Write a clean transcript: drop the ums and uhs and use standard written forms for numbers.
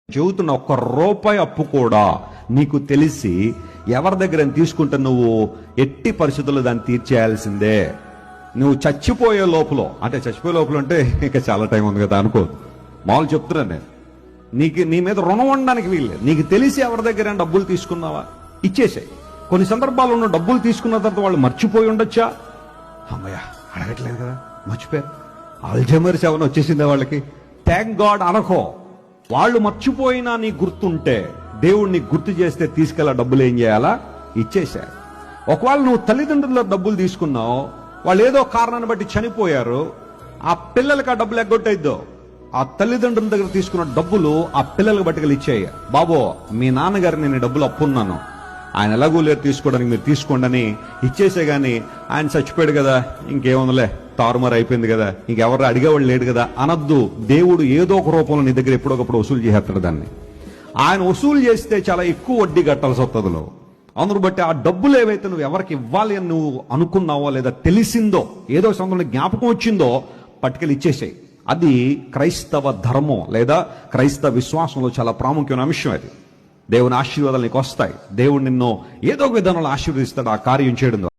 చెబుతున్న ఒక్క రూపాయి అప్పు కూడా నీకు తెలిసి ఎవరి దగ్గర తీసుకుంటే నువ్వు ఎట్టి పరిస్థితుల్లో దాన్ని తీర్చేయాల్సిందే. నువ్వు చచ్చిపోయే లోపల, అంటే చచ్చిపోయే లోపల అంటే ఇంకా చాలా టైం ఉంది కదా అనుకో, మామూలు చెప్తున్నాను నేను. నీ మీద రుణం ఉండడానికి వీల్లేదు. నీకు తెలిసి ఎవరి దగ్గర డబ్బులు తీసుకున్నావా, ఇచ్చేసాయి. కొన్ని సందర్భాల్లో ఉన్న డబ్బులు తీసుకున్న తర్వాత వాళ్ళు మర్చిపోయి ఉండొచ్చా, అమ్మయ్య అడగట్లేదు కదా, మర్చిపోయారు, అల్జైమర్స్ ఏమైనా వచ్చేసిందే వాళ్ళకి, థ్యాంక్ గాడ్ అనకో. వాళ్ళు మర్చిపోయినా నీ గుర్తుంటే, దేవుడిని గుర్తు చేస్తే తీసుకెళ్ళా డబ్బులు ఏం చేయాలా, ఇచ్చేశారు. ఒకవేళ నువ్వు తల్లిదండ్రుల డబ్బులు తీసుకున్నావు, వాళ్ళు ఏదో కారణాన్ని బట్టి చనిపోయారు, ఆ పిల్లలకి ఆ డబ్బులు ఎగ్గొట్టయిద్దో, ఆ తల్లిదండ్రుల దగ్గర తీసుకున్న డబ్బులు ఆ పిల్లలకు బట్టుకెళ్ళి ఇచ్చేయ. బాబో మీ నాన్నగారు నేను డబ్బులు అప్పున్నాను, ఆయన ఎలాగూ లేరు తీసుకోవడానికి, మీరు తీసుకోండి అని ఇచ్చేసే. గాని ఆయన చచ్చిపోయాడు కదా, ఇంకేముందలే తారుమారు అయిపోయింది కదా, ఇంకెవరు అడిగేవాళ్ళు లేడు కదా అనద్దు. దేవుడు ఏదో ఒక రూపంలో నీ దగ్గర ఎప్పుడొకప్పుడు వసూలు చేస్తాడు దాన్ని. ఆయన వసూలు చేస్తే చాలా ఎక్కువ వడ్డీ కట్టాల్సి వస్తుందిలో. అందును బట్టి ఆ డబ్బులు ఏవైతే నువ్వు ఎవరికి ఇవ్వాలి అని నువ్వు అనుకున్నావో, లేదా తెలిసిందో, ఏదో సందర్భంలో జ్ఞాపకం వచ్చిందో పట్టుకెళ్ళి ఇచ్చేసాయి. అది క్రైస్తవ ధర్మం లేదా క్రైస్తవ విశ్వాసంలో చాలా ప్రాముఖ్యమైన అంశం. అది దేవుని ఆశీర్వాదాలు నీకు వస్తాయి. దేవుడు నిన్ను ఏదో ఒక విధానంలో ఆశీర్వదిస్తాడు ఆ కార్యం చేయడం ద్వారా.